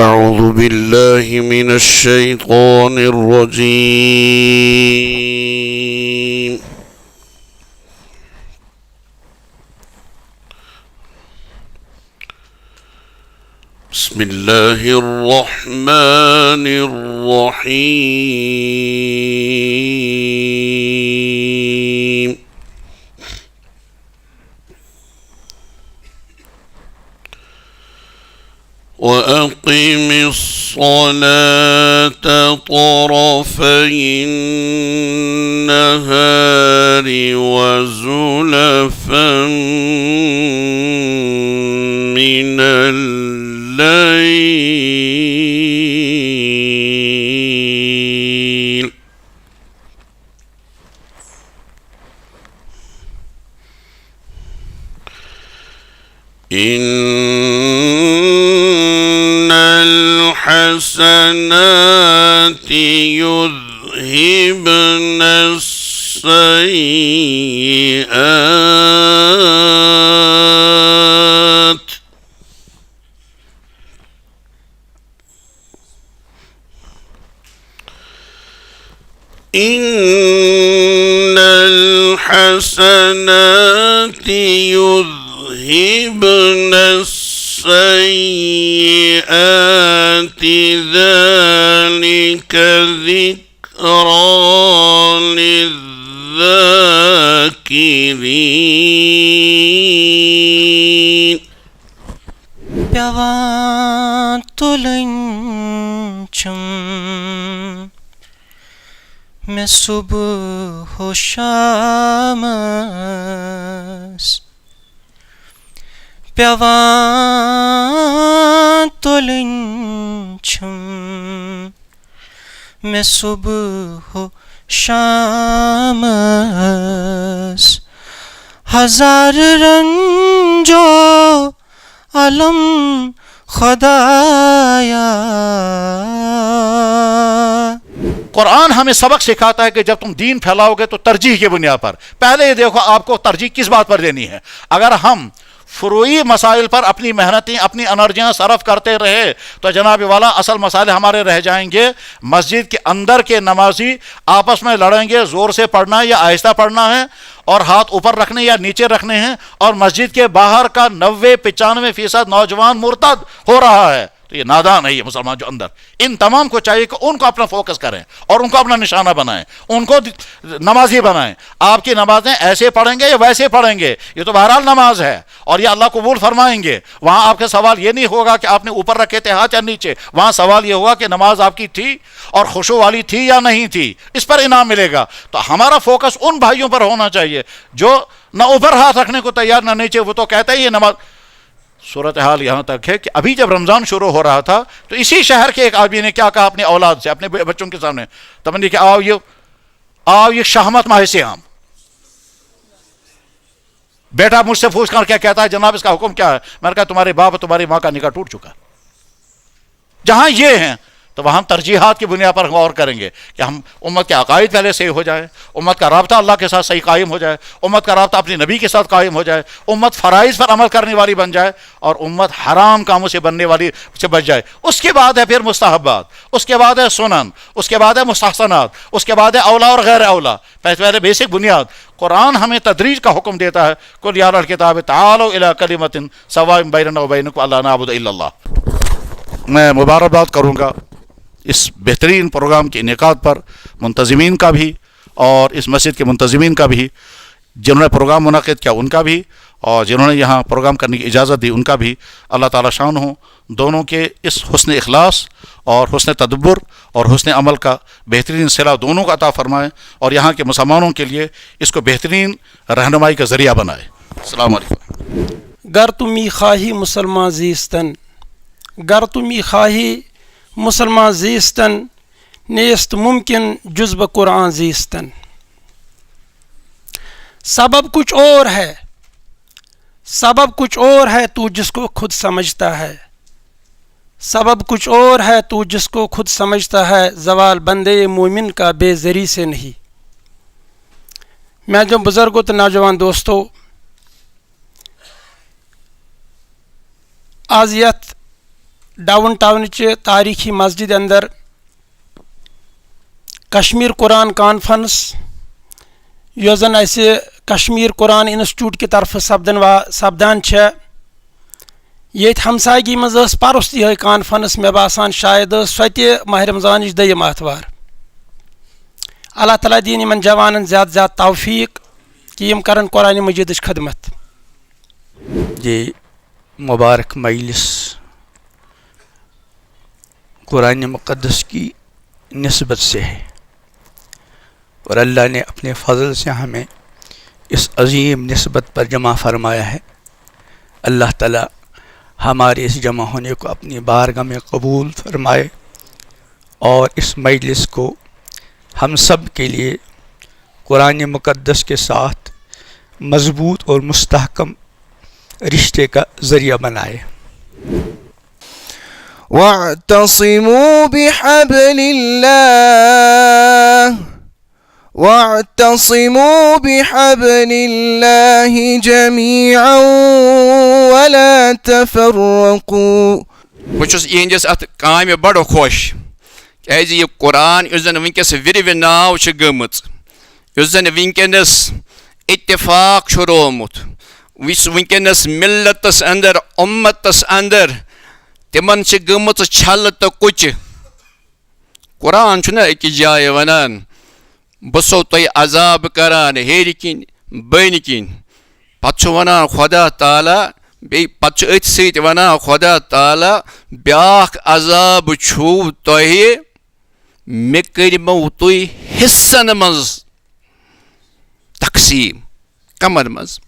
أعوذ بالله من الشيطان الرجيم. بسم الله الرحمن الرحيم. وأقم الصلاة طرفي النهار وزلفا من الليل إن الحسنات يذهبن السيئات إن الحسنات يذهبن السيئات ذلك ذكرى للذاكرين. پیوانتلنچم میں صبح و شامس پیوانتلنچم میں صبح و شامس ہزار رنج و علم خدایا. قرآن ہمیں سبق سکھاتا ہے کہ جب تم دین پھیلاؤ گے تو ترجیح کی بنیاد پر پہلے یہ دیکھو آپ کو ترجیح کس بات پر دینی ہے. اگر ہم فروعی مسائل پر اپنی محنتیں اپنی انرجیاں صرف کرتے رہے تو جناب والا اصل مسائل ہمارے رہ جائیں گے. مسجد کے اندر کے نمازی آپس میں لڑیں گے زور سے پڑھنا ہے یا آہستہ پڑھنا ہے اور ہاتھ اوپر رکھنے یا نیچے رکھنے ہیں, اور مسجد کے باہر کا 90-95% نوجوان مرتد ہو رہا ہے. تو یہ نادان ہے یہ مسلمان جو اندر. ان تمام کو چاہیے کہ ان کو اپنا فوکس کریں اور ان کو اپنا نشانہ بنائیں, ان کو نمازی بنائیں. آپ کی نمازیں ایسے پڑھیں گے یا ویسے پڑھیں گے, یہ تو بہرحال نماز ہے اور یہ اللہ قبول فرمائیں گے. وہاں آپ کا سوال یہ نہیں ہوگا کہ آپ نے اوپر رکھے تھے ہاتھ یا نیچے, وہاں سوال یہ ہوگا کہ نماز آپ کی تھی اور خشوع والی تھی یا نہیں تھی, اس پر انعام ملے گا. تو ہمارا فوکس ان بھائیوں پر ہونا چاہیے جو نہ اوپر ہاتھ رکھنے کو تیار نہ نیچے. وہ تو کہتے ہیں یہ نماز. صورتحال یہاں تک ہے کہ ابھی جب رمضان شروع ہو رہا تھا تو اسی شہر کے ایک آدمی نے کیا کہا اپنی اولاد سے, اپنے بچوں کے سامنے تمنی کہ آؤ یہ شہمت ماہ سیام. بیٹا مجھ سے پوچھ کر کیا کہتا ہے جناب اس کا حکم کیا ہے؟ میں نے کہا تمہارے باپ اور تمہاری ماں کا نکاح ٹوٹ چکا. جہاں یہ ہیں تو وہاں ہم ترجیحات کی بنیاد پر غور کریں گے کہ ہم امت کے عقائد پہلے صحیح ہو جائے, امت کا رابطہ اللہ کے ساتھ صحیح قائم ہو جائے, امت کا رابطہ اپنے نبی کے ساتھ قائم ہو جائے, امت فرائض پر عمل کرنے والی بن جائے اور امت حرام کاموں سے بننے والی سے بچ جائے. اس کے بعد ہے پھر مستحبات, اس کے بعد ہے سنن, اس کے بعد ہے مستحسنات, اس کے بعد ہے اولا اور غیر اولا. پہلے بیسک بنیاد. قرآن ہمیں تدریج کا حکم دیتا ہے, قل یا اہل الکتاب تعالوا الی کلمۃ سواء بیننا وبینکم الا نعبد الا اللہ. میں مبارکباد کروں گا اس بہترین پروگرام کے انعقاد پر منتظمین کا بھی اور اس مسجد کے منتظمین کا بھی, جنہوں نے پروگرام منعقد کیا ان کا بھی, اور جنہوں نے یہاں پروگرام کرنے کی اجازت دی ان کا بھی. اللہ تعالیٰ شان ہو دونوں کے اس حسن اخلاص اور حسن تدبر اور حسن عمل کا بہترین صلہ دونوں کا عطا فرمائے اور یہاں کے مسلمانوں کے لیے اس کو بہترین رہنمائی کا ذریعہ بنائے. السلام علیکم. گر تمی خواہی مسلمان زیستن, گر تمی خواہی مسلمان زیستن, نیست ممکن جز بقرآن زیستن. سبب کچھ اور ہے, سبب کچھ اور ہے تو جس کو خود سمجھتا ہے, سبب کچھ اور ہے تو جس کو خود سمجھتا ہے, زوال بندے مومن کا بے زری سے نہیں. میں جو بزرگوں تو نوجوان دوستو, اذیت ڈاؤن ٹاؤن چہ تاریخی مسجد اندر کشمیر قرآن کانفرنس یۄس زن اسہِ کشمیر قرآن انسٹیوٹ کی طرف سپدان چھِ ییٚتہِ ہمسایگی منٛز ٲس پرُس یِہے کانفرنس مےٚ باسان شاید ٲس سۄ تہِ ماہ رمضانٕچ دوٚیِم آتھوار اللہ تعالیٰ دِیِن یِمن جوانن زیادٕ زیادٕ توفیق کہ یِم کرن قرآن مجیدٕچ خدمت. یہ مبارک مجلس قرآن مقدس کی نسبت سے ہے اور اللہ نے اپنے فضل سے ہمیں اس عظیم نسبت پر جمع فرمایا ہے. اللہ تعالیٰ ہمارے اس جمع ہونے کو اپنی بارگاہ میں قبول فرمائے اور اس مجلس کو ہم سب کے لیے قرآن مقدس کے ساتھ مضبوط اور مستحکم رشتے کا ذریعہ بنائے. واعتصموا بحبل الله جميعا ولا تفرقوا. بچس یہندس ات کامہ بڑ خوش کیاز یہ قرآن اس زن ونکس ورو ناو چھ گمت اس زن ونکس اتفاق شروعمت ونکس ملتس اندر امتس اندر تمن چھ گمت چھل تو کچ. قرآن چھنا اکس جائے ونان بسو تہ عذاب کران ہیر کن بن کن پتہ ونان خدا تعالیٰ بی پتہ ات ست ونان خدا تعالیٰ بیاکھ عذاب چھو تہ مے کرمو تھی حصن مز تقسیم. کمن مز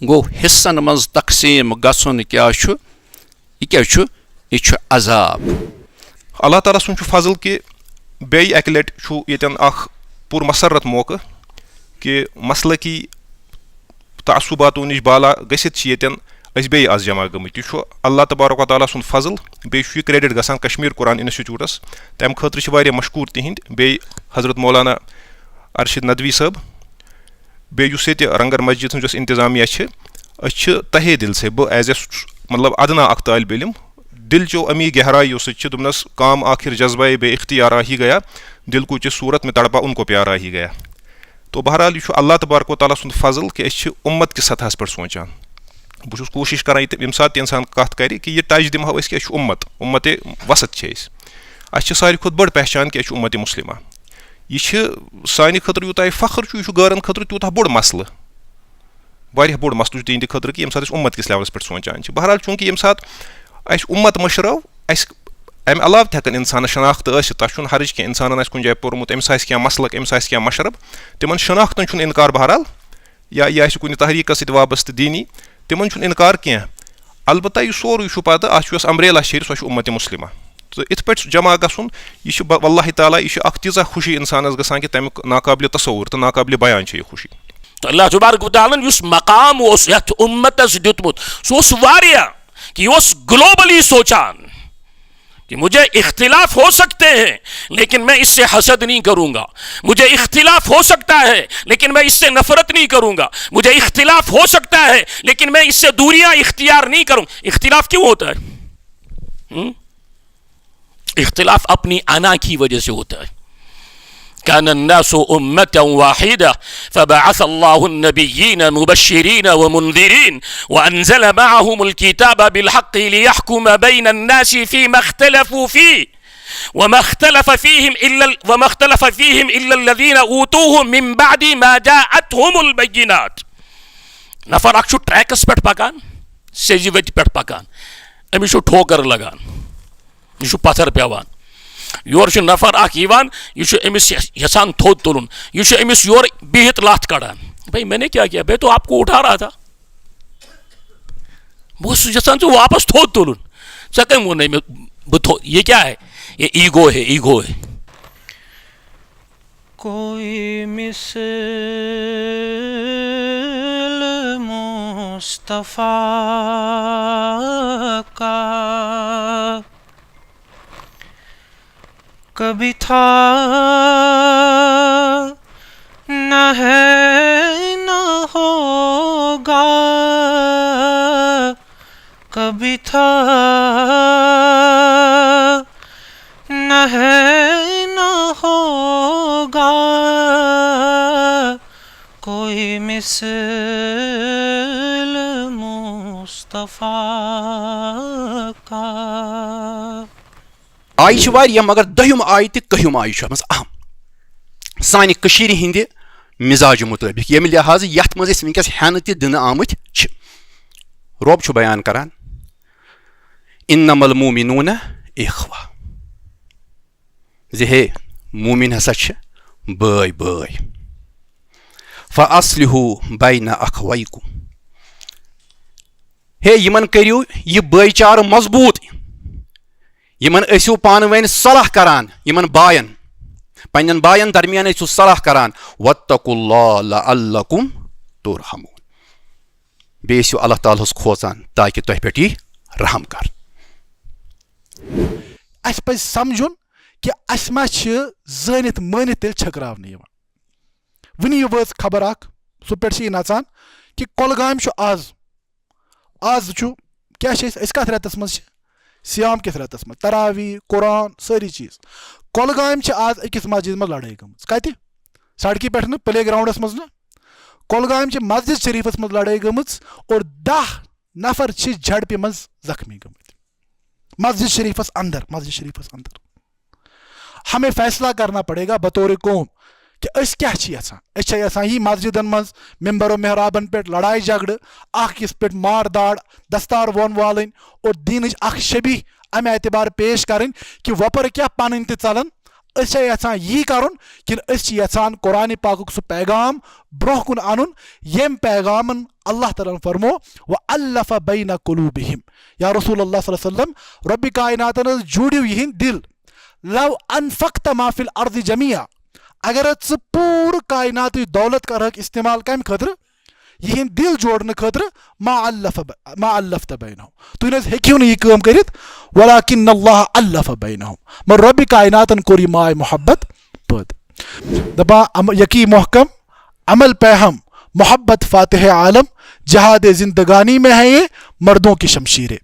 گو حصن مز تقسیم گژھن کیا چھُ یہ کیا چھُ یہ چھُ عذاب. اللہ تعالیٰ سُنٛد چھُ فضل کہ بیٚیہِ اکہِ لٹہِ چھُ ییٚتٮ۪ن اکھ پوٗرٕ مسرت موقع کہ مسلکی تعصُباتو نِش بالا گٔژھِتھ چھِ ییٚتٮ۪ن أسۍ بیٚیہِ آز جمع گٔمٕتۍ. یہِ چھُ اللہ تبارک و تعالیٰ سُنٛد فضل. بیٚیہِ چھُ یہِ کرٛیڈِٹ گژھان کشمیٖر قرآن اِنسٹِچوٗٹس. تَمہِ خٲطرٕ چھِ واریاہ مشکوٗر تِہنٛدۍ بیٚیہِ حضرت مولانا ارشد ندوی صٲب بیٚیہِ یُس ییٚتہِ رنگر مسجد ہٕنٛز یۄس انتظامیہ چھِ أسۍ چھِ تہے دل سے بہٕ ایز اے مطلب ادنا اکھ طالب علم دل چو امی گہرائیوں سے دمنس کام آخر جذبہ بے اختیار آ ہی گیا دل کو چھ صورت میں تڑپا ان کو پیار آ ہی گیا. تو بہرحال یہ اللہ تبارک و تعالیٰ سند فضل کہ اس امت کس سطحس پہ سوچان. بہت کوشش کران یم سات تہ انسان کت کر کہ یہ ٹچ دمو کہ امت وسط اس ساروی کھت بڑ پہچان کہ امت مسلمہ. یہ سانہ خطر یوتہ یہ فخر یہ غورن خطر تیوتہ بوڑ مسئلہ واریاہ بوڑ مسئلہ تہند خطر کہ یم سات امت کس لیولس پہ سوچان. بہرحال چونکہ یم سات اس امت مشرو اس امہ علاوہ تہ ہیکن انسان شناخت ٲسِتھ تتھ چھُنہٕ حرج کینٛہہ انسانن آسہِ کُنہِ جایہِ پوٚرمُت أمِس آسہِ کینٛہہ مسلک أمِس آسہِ کینٛہہ مشرب تمن شناختن چھُنہٕ انکار بہرحال یا یہِ آسہِ کُنہِ تحریٖکس سۭتۍ وابستہٕ دیٖنی تمن چھُنہٕ انکار کینٛہہ. البتہ یہِ سورُے چھُ پتہٕ اتھ چھُ یۄس امبریلا شیٚرِ سۄ چھِ امت مسلمہ. تہٕ یِتھ پٲٹھۍ جمع گژھُن یہِ چھُ واللہ تعالیٰ یہِ چھُ اکھ تیٖژاہ خوشی انسانس گژھان کہ تمیُک ناقابلِ تصور تہٕ ناقابلِ بیان چھِ یہِ خوشی. اللہ تبارک و تعالیٰ یُس مقام اوس یتھ امتس دیُتمُت سُہ اوس واریاہ کہ یہ اس گلوبلی سوچان کہ مجھے اختلاف ہو سکتے ہیں لیکن میں اس سے حسد نہیں کروں گا. مجھے اختلاف ہو سکتا ہے لیکن میں اس سے نفرت نہیں کروں گا. مجھے اختلاف ہو سکتا ہے لیکن میں اس سے دوریاں اختیار نہیں کروں. اختلاف کیوں ہوتا ہے؟ اختلاف اپنی انا کی وجہ سے ہوتا ہے. كان الناس أمة واحدة فبعث الله النبيين مبشرين ومنذرين وأنزل معهم الكتاب بالحق ليحكم بين الناس فيما اختلفوا فيه وما اختلف فيهم إلا الذين أوتوه من بعد ما جاءتهم البينات. نفر اکھ چھُ ٹریکس پٮ۪ٹھ پکان سیٚزِ وتہِ پٮ۪ٹھ پکان أمِس چھُ ٹھوکر لگان یہِ چھُ پتھر پیوان یور چھُ نفر اکھ یِوان یہِ چھُ أمِس یژھان تھوٚد تُلُن یہِ چھُ أمِس یورٕ بِہِتھ لتھ کڑان. بھائی میں نے کیا کیا میں تو آپ کو اٹھا رہا تھا بہٕ اوسُس یژھان ژٕ واپس تھوٚد تُلُن ژےٚ کٔمۍ ووٚنُے مےٚ بہٕ تھوٚد. یہ کیا ہے؟ یہ ایگو ہے ایگو ہے. کوئی مثل مصطفیٰ کا کبھی تھا نہ ہے نہ ہوگا کبھی تھا نہ ہے نہ ہوگا کوئی مثل مصطفیٰ کا. آیہِ چھِ واریاہ مگر دٔہِم آیہِ تہِ کٔہِم آیہِ چھُ اَتھ منٛز اہم سانہِ کٔشیٖرِ ہِنٛدِ مِزاجہِ مُطٲبِق ییٚمہِ لحاظٕ یَتھ منٛز أسۍ وٕنکٮ۪س ہٮ۪نہٕ تہِ دِنہٕ آمٕتۍ چھِ. رۄب چھُ بیان کران اِنَّمَا الْمُؤْمِنُونَ اِخوہ زِ ہے موٗمِن ہسا چھِ بٲے بٲے. فَأَصْلِحُوا بَيْنَ أَخَوَيْكُمْ ہے یِمن کٔرِو یہِ بٲے چارٕ مضبوٗط یِمن ٲسِو پانہٕ ؤنۍ صلح کران یِمن باین پننٮ۪ن باین درمیان ٲسِو صلح کران. وَاتَّقُوا اللَّهَ لَعَلَّكُمْ تُرْحَمُونَ بیٚیہِ ٲسِو اللہ تعالیٰ ہس کھوژان تاکہِ تۄہہِ پٮ۪ٹھ یی رحم کر. اَسہِ پَزِ سمجھُن کہِ اَسہِ ما چھِ زٲنِتھ مٲنِتھ تیٚلہِ چھٔکراونہٕ یِوان. وٕنی یہِ وٲژ خبر اکھ سُہ پٮ۪ٹھ چھِ یہِ نژان کہِ کۄلگامہِ چھُ آز چھُ کیٛاہ چھِ أسۍ کَتھ رٮ۪تس منٛز چھِ سیام کِس رٮ۪تس منٛز تراوی قرآن سٲری چیٖز. کۄلگامہِ چھِ آز أکِس مسجد منٛز لڑٲے گٔمٕژ. کتہِ سڑکہِ پٮ۪ٹھ نہٕ پلے گراونڈس منٛز نہٕ کۄلگامہِ چھِ مسجد شریٖفس منٛز لڑٲے گٔمٕژ اور 10 نفر چھِ جھڑپہِ منٛز زخمی گٔمٕتۍ مسجد شریٖفس اندر. ہمیں فیصلہ کرنا پڑے گا بطور قوم کہ أسۍ کیٛاہ چھِ یژھان. أسۍ چھا یژھان یی مسجدن منٛز ممبر و محرابن پٮ۪ٹھ لڑایہِ جگڑٕ اکھ أکِس پٮ۪ٹھ مار داڑ دستار وون والٕنۍ اور دیٖنٕچ اکھ شبیٖح امہِ اعتبار پیش کرٕنۍ کہِ وۄپر کیٛاہ پنٕنۍ تہِ ژلن. أسۍ چھا یژھان یی کرُن کِنہٕ أسۍ چھِ یژھان قرآنِ پاکُک سُہ پیغام برونٛہہ کُن انُن ییٚمہِ پیغامن اللہ تعالیٰ ہن فرمو وَأَلَّفَ بَيْنَ قُلُوبِهِمْ یا رسول اللہ صلی اللہ علیہ وسلم رۄبِ کائناتن حظ جوٗڑِو یِہنٛدۍ دِل. لو انفقت ما فی الارض جميعا اگر ژٕ پوٗرٕ کائناتٕچ دولت کرہکھ استعمال کمہِ خٲطرٕ یِہنٛدۍ دِل جوڑنہٕ خٲطرٕ ما الفت بینہم تُہۍ نہ حظ ہیٚکِو نہٕ یہِ کٲم کٔرِتھ ولکن اللہ الف بینہم مگر رۄبِ کائناتن کوٚر یہِ ماے محبت پٲدٕ. دپان یقی محکم عمل پہ ہم محبت فاتح عالم جہاد زندگانی میں ہے یہ مردوں کی شمشیریں.